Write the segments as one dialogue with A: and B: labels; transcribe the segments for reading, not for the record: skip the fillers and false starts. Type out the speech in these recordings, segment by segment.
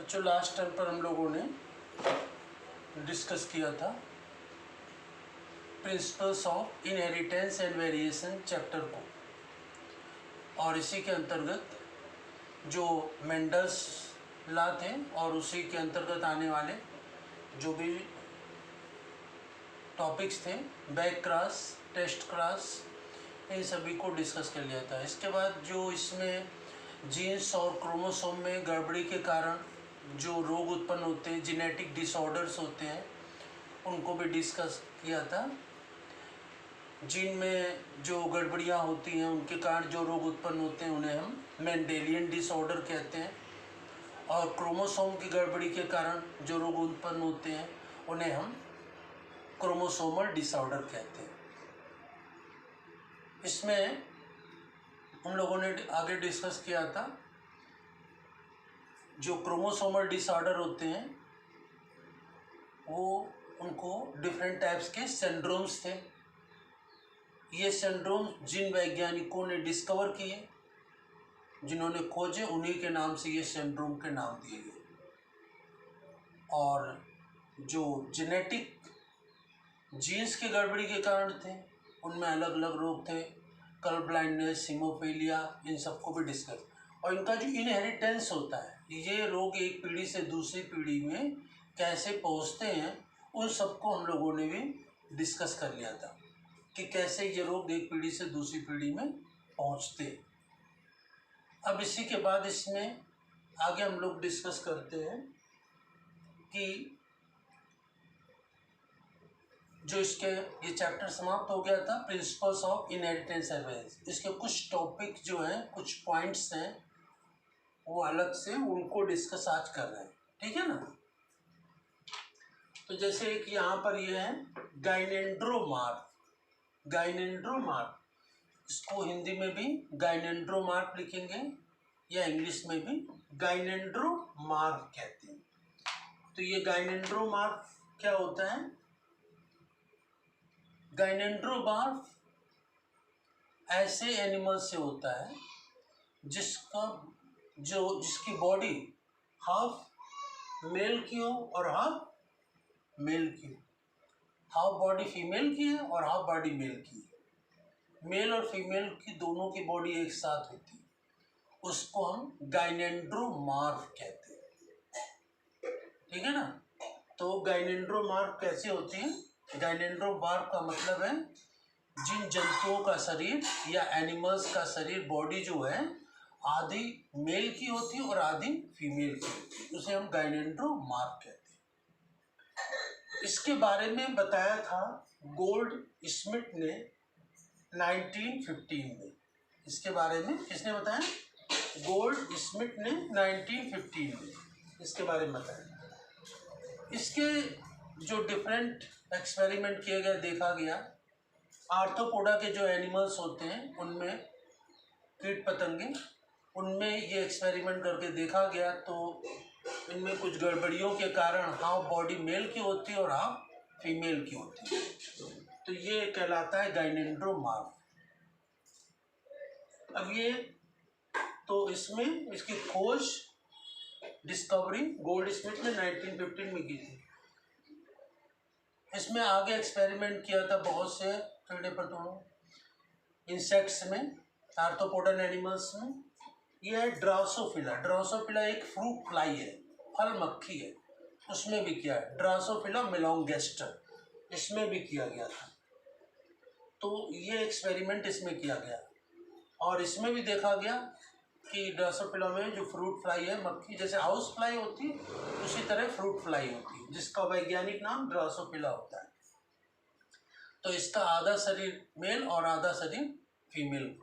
A: बच्चों last time पर हम लोगों ने डिस्कस किया था principles of inheritance and variation chapter को, और इसी के अंतर्गत जो मेंडल्स लॉ थे और उसी के अंतर्गत आने वाले जो भी टॉपिक्स थे, बैक क्रॉस, टेस्ट क्रॉस, इन सभी को डिस्कस कर लिया था। इसके बाद जो इसमें जीन्स और क्रोमोसोम में गड़बड़ी के कारण जो रोग उत्पन्न होते हैं, जेनेटिक डिसऑर्डर्स होते हैं, उनको भी डिस्कस किया था। जीन में जो गड़बड़ियाँ होती हैं उनके कारण जो रोग उत्पन्न होते हैं उन्हें हम मेंडेलियन डिसऑर्डर कहते हैं, और क्रोमोसोम की गड़बड़ी के कारण जो रोग उत्पन्न होते हैं उन्हें हम क्रोमोसोमल डिसऑर्डर कहते हैं। इसमें हम लोगों ने आगे डिस्कस किया था जो क्रोमोसोमल डिसऑर्डर होते हैं वो उनको डिफरेंट टाइप्स के सिंड्रोम्स थे। ये सिंड्रोम जिन वैज्ञानिकों ने डिस्कवर किए, जिन्होंने खोजे, उन्हीं के नाम से ये सिंड्रोम के नाम दिए गए। और जो जेनेटिक जीन्स की गड़बड़ी के कारण थे उनमें अलग अलग रोग थे, कलर ब्लाइंडनेस, हीमोफीलिया, इन सबको भी डिस्कस। और इनका जो इनहेरिटेंस होता है, ये रोग एक पीढ़ी से दूसरी पीढ़ी में कैसे पहुंचते हैं, उन सबको हम लोगों ने भी डिस्कस कर लिया था कि कैसे ये रोग एक पीढ़ी से दूसरी पीढ़ी में पहुंचते हैं। अब इसी के बाद इसमें आगे हम लोग डिस्कस करते हैं कि जो इसके ये चैप्टर समाप्त हो गया था principles of inheritance and variation. इसके कुछ टॉपिक जो हैं, कुछ पॉइंट्स हैं, वो अलग से उनको डिस्कस आज कर रहे हैं, ठीक है ना। तो जैसे एक यहाँ पर ये है गाइनेंड्रोमार्फ। गाइनेंड्रोमार्फ, इसको हिंदी में भी गाइनेंड्रोमार्फ लिखेंगे या इंग्लिश में भी गाइनेंड्रोमार्फ कहते हैं। तो ये गाइनेंड्रोमार्फ क्या होता है? गाइनेंड्रोमार्फ ऐसे एनिमल से होता है जिसकी बॉडी हाफ मेल की हो और हाफ मेल की हो। हाफ बॉडी फीमेल की है और हाफ बॉडी मेल की है। मेल और फीमेल की दोनों की बॉडी एक साथ होती है, उसको हम गाइनेंड्रोमार्फ कहते हैं, ठीक है ना। तो गाइनेंड्रोमार्फ कैसे होती है? गाइनेंड्रोमार्फ का मतलब है जिन जंतुओं का शरीर या एनिमल्स का शरीर, बॉडी जो है, आधी मेल की होती है और आधी फीमेल की होती है, उसे हम गाइनेंड्रोमार्फ कहते हैं। इसके बारे में बताया था गोल्ड स्मिथ ने 1915 में। इसके बारे में किसने बताया? गोल्ड स्मिथ ने 1915 में इसके बारे में बताया। इसके जो डिफरेंट एक्सपेरिमेंट किए गए, देखा गया आर्थ्रोपोडा के जो एनिमल्स होते हैं उनमें, कीट पतंगे, उनमें ये एक्सपेरिमेंट करके देखा गया तो इनमें कुछ गड़बड़ियों के कारण हाफ बॉडी मेल की होती है और हाफ फीमेल की होती है, तो ये कहलाता है गाइनेंड्रोमार्फ। अब ये तो इसमें इसकी खोज, डिस्कवरी गोल्ड स्मिथ ने 1915 में की थी। इसमें आगे एक्सपेरिमेंट किया था बहुत से कीड़े पतंगों, इंसेक्ट्स में, आर्थ्रोपोडन एनिमल्स में। यह है ड्रासोफिला। ड्रासोफिला एक फ्रूट फ्लाई है, फल मक्खी है, उसमें भी किया है। ड्रासोफिला मेलॉन्गेस्टर, इसमें भी किया गया था। तो ये एक्सपेरिमेंट इसमें किया गया और इसमें भी देखा गया कि ड्रासोफिला में जो फ्रूट फ्लाई है, मक्खी जैसे हाउस फ्लाई होती है, उसी तरह फ्रूट फ्लाई होती है, जिसका वैज्ञानिक नाम ड्रासोफिला होता है। तो इसका आधा शरीर मेल और आधा शरीर फीमेल।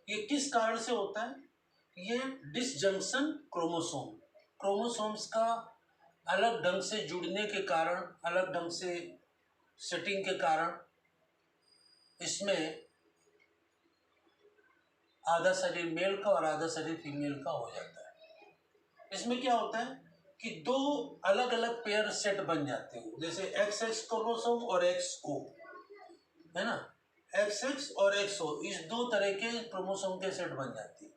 A: ये किस कारण से होता है? ये डिसजंक्शन क्रोमोसोम, क्रोमोसोम्स का अलग ढंग से जुड़ने के कारण, अलग ढंग से सेटिंग के कारण इसमें आधा शरीर मेल का और आधा शरीर फीमेल का हो जाता है। इसमें क्या होता है कि दो अलग अलग पेयर सेट बन जाते हैं, जैसे XX क्रोमोसोम और XO, है ना। XX और XO, इस दो तरह के क्रोमोसोम के सेट बन जाती है।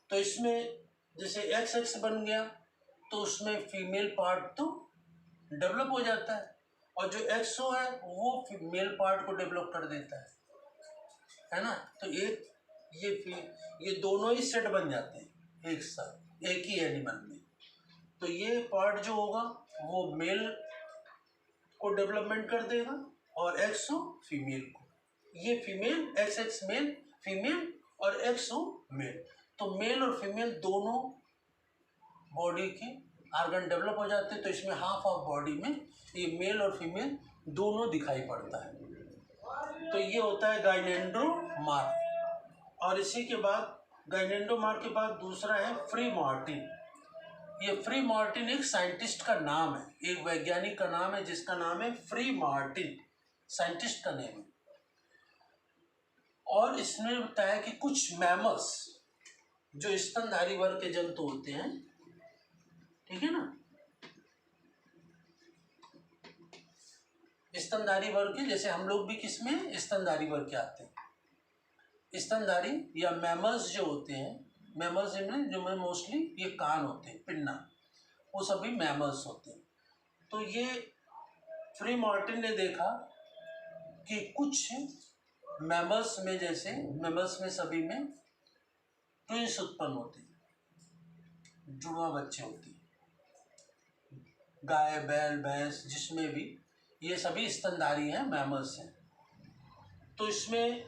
A: तो इसमें जैसे XX बन गया तो उसमें फीमेल पार्ट तो डेवलप हो जाता है, और जो एक्सो है वो मेल पार्ट को डेवलप कर देता है ना। तो ये दोनों ही सेट बन जाते हैं एक साथ एक ही एनिमल में। तो ये पार्ट जो होगा वो मेल को डेवलपमेंट कर देगा और एक्सो फीमेल को। ये फीमेल एक्स मेल फीमेल और एक्सो मेल। तो मेल और फीमेल दोनों बॉडी के ऑर्गन डेवलप हो जाते हैं। तो इसमें हाफ ऑफ बॉडी में ये मेल और फीमेल दोनों दिखाई पड़ता है। तो ये होता है गाइनेंड्रोमार्फ। और इसी के बाद गाइनेंड्रोमार्फ के बाद दूसरा है फ्री मार्टिन। ये फ्री मार्टिन एक साइंटिस्ट का नाम है, एक वैज्ञानिक का नाम है जिसका नाम है फ्री मार्टिन, साइंटिस्ट का नेम है। और इसमें बताया कि कुछ मैमल्स जो स्तनधारी वर्ग के जंतु होते हैं, ठीक है ना, स्तनधारी वर्ग के, जैसे हम लोग भी किसमें स्तनधारी वर्ग के आते हैं। स्तनधारी या मैमल्स जो होते हैं, मैमल्स में जो में मोस्टली ये कान होते हैं, पिन्ना, वो सभी मैमल्स होते हैं। तो ये फ्री मार्टिन ने देखा कि कुछ मैमल्स में, जैसे मैमल्स में सभी में ट्विंस उत्पन्न होते हैं, जुड़वा बच्चे होते हैं, गाय बैल भैंस जिसमें भी, ये सभी स्तनधारी हैं, मैमल्स हैं। तो इसमें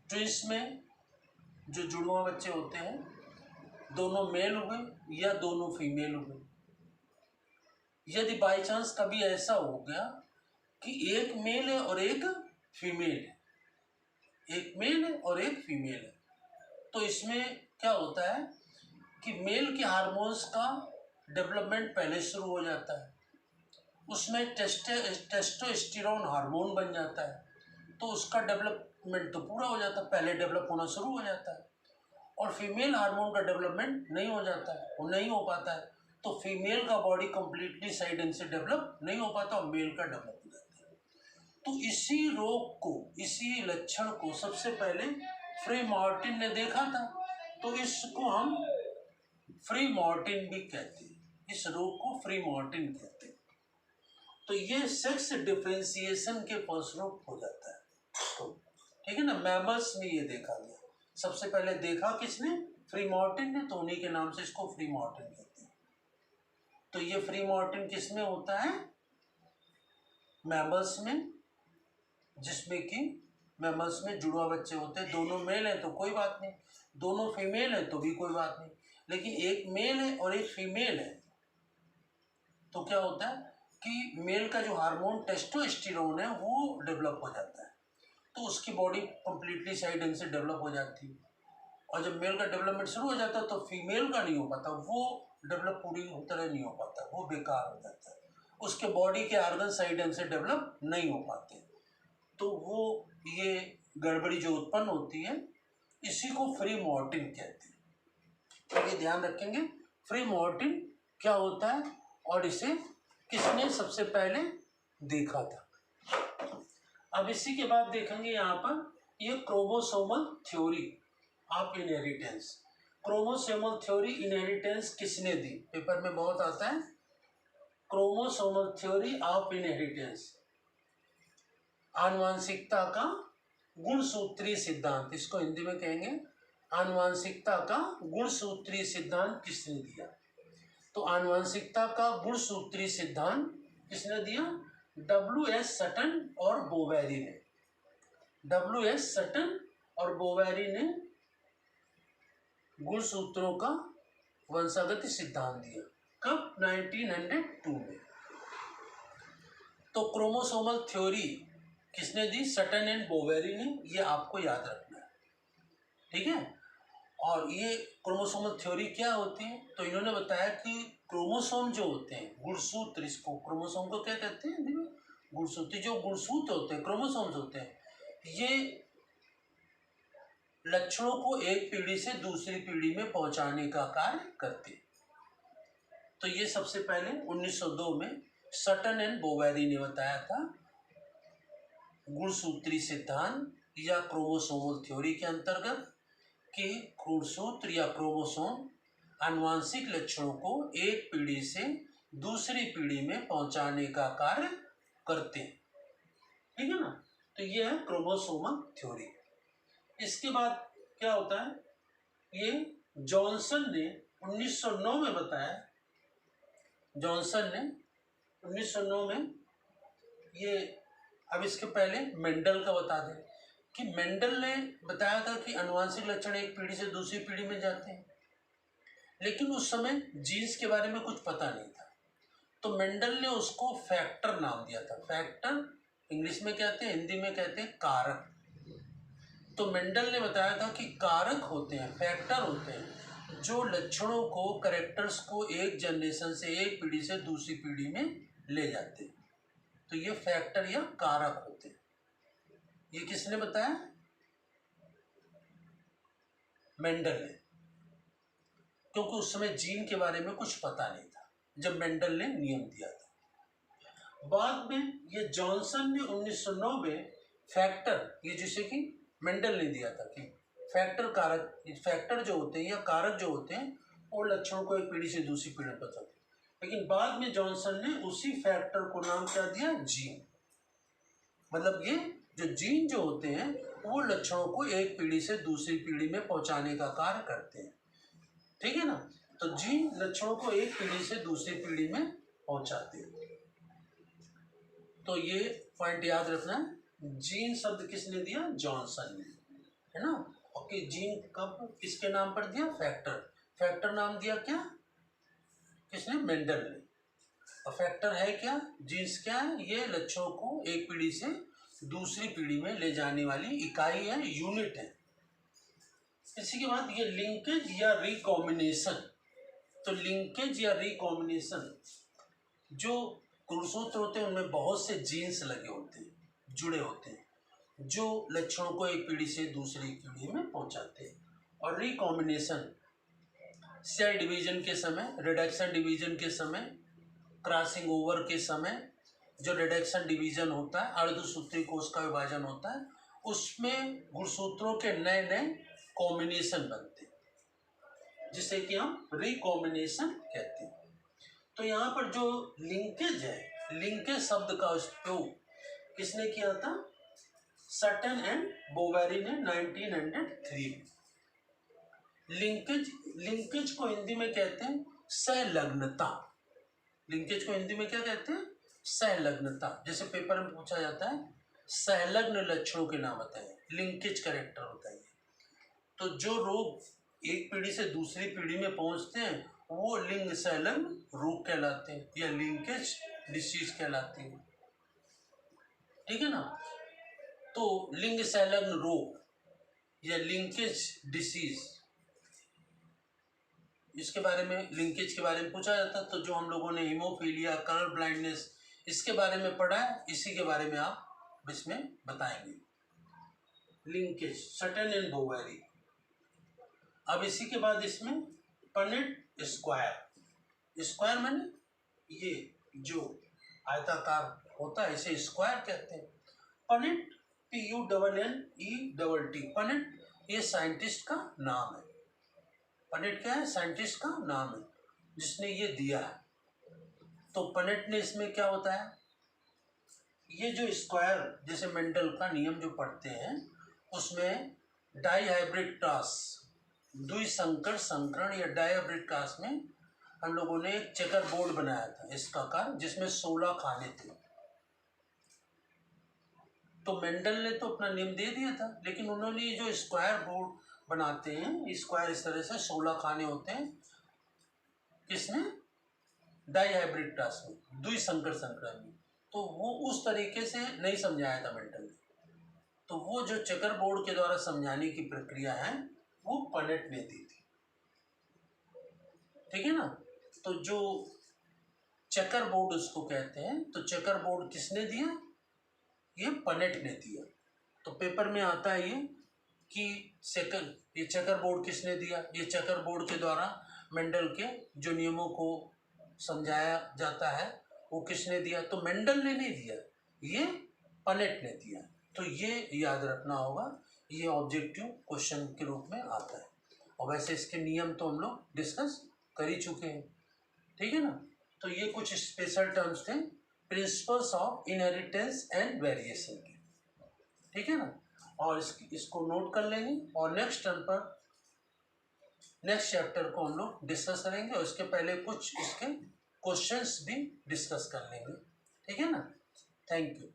A: ट्विंस में जो जुड़वा बच्चे होते हैं, दोनों मेल हुए या दोनों फीमेल हुए। यदि बाई चांस कभी ऐसा हो गया कि एक मेल है और एक फीमेल है, एक मेल है और एक फीमेल है, तो इसमें क्या होता है कि मेल के हार्मोन्स का डेवलपमेंट पहले शुरू हो जाता है। उसमें टेस्टोस्टेरोन हार्मोन बन जाता है, तो उसका डेवलपमेंट तो पूरा हो जाता है, पहले डेवलप होना शुरू हो जाता है। और फीमेल हार्मोन का डेवलपमेंट नहीं हो जाता है, वो नहीं हो पाता है। तो फीमेल का बॉडी कंप्लीटली सही ढंग से डेवलप नहीं हो पाता और मेल का डेवलप हो जाता है। तो इसी रोग को, इसी लक्षण को सबसे पहले फ्री मार्टिन ने देखा था, तो इसको हम फ्री मार्टिन भी कहते हैं, इस रोग को फ्री मार्टिन कहते हैं। तो ये सेक्स डिफरेंशिएशन के फलस्वरूप हो जाता है। तो ठीक है ना, मैमल्स में ये देखा गया, सबसे पहले देखा किसने, फ्री मार्टिन ने, तो उन्हीं के नाम से इसको फ्री मार्टिन कहते हैं। तो ये फ्री मार्टिन किसमें होता है, मैमल्स में, जिसमें कि मैमल्स में जुड़वा बच्चे होते हैं, दोनों मेल है तो कोई बात नहीं, दोनों फीमेल है तो भी कोई बात नहीं, लेकिन एक मेल है और एक फीमेल है तो क्या होता है कि मेल का जो हार्मोन टेस्टोस्टेरोन है वो डेवलप हो जाता है, तो उसकी बॉडी कंप्लीटली सही ढंग से डेवलप हो जाती है। और जब मेल का डेवलपमेंट शुरू हो जाता है तो फीमेल का नहीं हो पाता, वो डेवलप पूरी तरह नहीं हो पाता, वो बेकार हो जाता है, उसके बॉडी के ऑर्गन सही ढंग से डेवलप नहीं हो पाते। तो वो ये गड़बड़ी जो उत्पन्न होती है, इसी को फ्री मार्टिन कहते हैं। तो ये ध्यान रखेंगे फ्री मार्टिन क्या होता है और इसे किसने सबसे पहले देखा था। अब इसी के बाद देखेंगे यहाँ पर ये chromosomal theory of inheritance. Chromosomal theory inheritance किसने दी, पेपर में बहुत आता है, क्रोमोसोमल थ्योरी ऑफ इनहेरिटेंस, आनुवांशिकता का गुणसूत्रीय सिद्धांत, इसको हिंदी में कहेंगे आनुवांशिकता का गुणसूत्रीय सिद्धांत किसने दिया। तो आनुवांशिकता का गुणसूत्रीय सिद्धांत किसने दिया, W.S. सटन और बोवेरी ने। W.S. सटन और बोवेरी ने गुणसूत्रों का वंशागत सिद्धांत दिया, कब, 1902 में। तो क्रोमोसोमल थ्योरी किसने दी, सटन एंड बोवेरी ने, ये आपको याद रखना है, ठीक है। और ये क्रोमोसोमल थ्योरी क्या होती है, तो इन्होंने बताया कि क्रोमोसोम जो होते हैं, गुणसूत्र, इसको क्रोमोसोम को क्या कहते हैं, गुणसूत्र, जो गुणसूत्र होते हैं, क्रोमोसोम्स होते हैं, ये लक्षणों को एक पीढ़ी से दूसरी पीढ़ी में पहुंचाने का कार्य करते हैं। तो ये सबसे पहले 1902 में सटन एंड बोवेरी ने बताया था गुणसूत्री सिद्धांत या क्रोमोसोमल थ्योरी के अंतर्गत कि गुणसूत्र या क्रोमोसोम आनुवांशिक लक्षणों को एक पीढ़ी से दूसरी पीढ़ी में पहुंचाने का कार्य करते हैं। ठीक है ना, तो ये है क्रोमोसोमल थ्योरी। इसके बाद क्या होता है, ये जॉनसन ने 1909 में बताया, जॉनसन ने 1909 में ये, अब इसके पहले मेंडल का बता दें कि मेंडल ने बताया था कि आनुवांशिक लक्षण एक पीढ़ी से दूसरी पीढ़ी में जाते हैं, लेकिन उस समय जीन्स के बारे में कुछ पता नहीं था, तो मेंडल ने उसको फैक्टर नाम दिया था। फैक्टर इंग्लिश में कहते हैं, हिंदी में कहते हैं कारक। तो मेंडल ने बताया था कि कारक होते हैं, फैक्टर होते हैं, जो लक्षणों को, कैरेक्टर्स को एक जनरेशन से, एक पीढ़ी से दूसरी पीढ़ी में ले जाते हैं। तो ये फैक्टर या कारक होते हैं। ये किसने बताया? मेंडल ने, क्योंकि उस समय जीन के बारे में कुछ पता नहीं था जब मेंडल ने नियम दिया था। बाद में ये जॉनसन ने 1909 में फैक्टर, ये जिसे कि मेंडल ने दिया था कि फैक्टर कारक, फैक्टर जो होते हैं या कारक जो होते हैं वो लक्षणों को एक पीढ़ी से दूसरी पीढ़ी में पहुंचाते हैं। लेकिन बाद में जॉनसन ने उसी फैक्टर को नाम क्या दिया? जीन। मतलब ये जो जीन जो होते हैं वो लक्षणों को एक पीढ़ी से दूसरी पीढ़ी में पहुंचाने का कार्य करते हैं। ठीक है ना, तो जीन लक्षणों को एक पीढ़ी से दूसरी पीढ़ी में पहुंचाते हैं। तो ये पॉइंट याद रखना है। जीन शब्द किसने दिया? जॉनसन ने, है ना। ओके, जीन कब किसके नाम पर दिया? फैक्टर। फैक्टर नाम दिया क्या? किसने? मेंडल ने। और फैक्टर है क्या? जीन्स क्या है? ये लक्षणों को एक पीढ़ी से दूसरी पीढ़ी में ले जाने वाली इकाई है, यूनिट है। इसी के बाद ये लिंकेज या रिकॉम्बिनेशन। तो लिंकेज या रिकॉम्बिनेशन, जो गुणसूत्र होते हैं उनमें बहुत से जीन्स लगे होते हैं, जुड़े होते हैं, जो लक्षणों को एक पीढ़ी से दूसरी पीढ़ी में पहुंचाते हैं। और रिकॉम्बिनेशन सेल डिवीजन के समय, रिडक्शन डिवीजन के समय, क्रॉसिंग ओवर के समय जो रिडक्शन डिवीजन होता है, अर्धसूत्री कोश का विभाजन होता है, उसमें गुणसूत्रों के नए नए कॉम्बिनेशन बनते हैं, जिसे कि हम रिकॉम्बिनेशन कहते हैं। तो यहाँ पर जो लिंकेज है, लिंकेज शब्द का उपयोग किसने किया था? सटन एंड बोवेरी ने 1903 में। लिंकेज, लिंकेज को हिंदी में कहते हैं संलग्नता। लिंकेज को हिंदी में क्या कहते हैं? संलग्नता। जैसे पेपर में पूछा जाता है संलग्न लक्षणों के नाम बताइए, लिंकेज कैरेक्टर बताइए। तो जो रोग एक पीढ़ी से दूसरी पीढ़ी में पहुंचते हैं वो लिंग संलग्न रोग कहलाते हैं या लिंकेज डिसीज कहलाती है। ठीक है ना, तो लिंग संलग्न रोग या लिंकेज डिसीज, इसके बारे में, लिंकेज के बारे में पूछा जाता है। तो जो हम लोगों ने हीमोफीलिया, कलर ब्लाइंडनेस, इसके बारे में पढ़ा है, इसी के बारे में आप इसमें बताएंगे। Linkage, Sutton and Boveri. अब इसी के बाद इसमें पनेट स्क्वायर। स्क्वायर माने ये जो आयताकार होता है इसे स्क्वायर कहते हैं। पनेट, PUNNET, पनेट ये साइंटिस्ट का नाम है। पनेट क्या है? साइंटिस्ट का नाम है जिसने ये दिया है। तो पनेट ने इसमें क्या बताया? ये जो स्क्वायर, जैसे मेंडल का नियम जो पढ़ते हैं उसमें डाइहाइब्रिड क्रॉस, द्विसंकर संकरण या डाइहाइब्रिड क्रॉस में हम लोगों ने एक चेकर बोर्ड बनाया था इसका आकार, जिसमें 16 खाने थे। तो मेंडल ने तो अपना नियम दे दिया था, लेकिन उन्होंने ये जो स्क्वायर बोर्ड बनाते हैं, स्क्वायर इस तरह से 16 खाने होते हैं, किसमें? डाइहाइब्रिड क्रॉस में, द्विसंकर संकरण में। तो वो उस तरीके से नहीं समझाया था मेंडल ने। तो वो जो चेकर बोर्ड के द्वारा समझाने की प्रक्रिया है वो पनेट ने दी थी। ठीक है ना, तो जो चेकर बोर्ड उसको कहते हैं, तो चेकर बोर्ड किसने दिया? ये पनेट ने दिया। तो पेपर में आता है ये कि ये चेकर बोर्ड किसने दिया? ये चेकर बोर्ड के द्वारा मेंडल के जो नियमों को समझाया जाता है वो किसने दिया? तो मेंडल ने नहीं दिया, ये पनेट ने दिया। तो ये याद रखना होगा, ये ऑब्जेक्टिव क्वेश्चन के रूप में आता है। और वैसे इसके नियम तो हम लोग डिस्कस कर ही चुके हैं, ठीक है ना। तो ये कुछ स्पेशल टर्म्स थे principles of inheritance and variation के, ठीक है ना। और इसको नोट कर लेंगे और नेक्स्ट टर्म पर नेक्स्ट चैप्टर को हम लोग डिस्कस करेंगे और इसके पहले कुछ इसके क्वेश्चंस भी डिस्कस कर लेंगे, ठीक है ना। Thank you.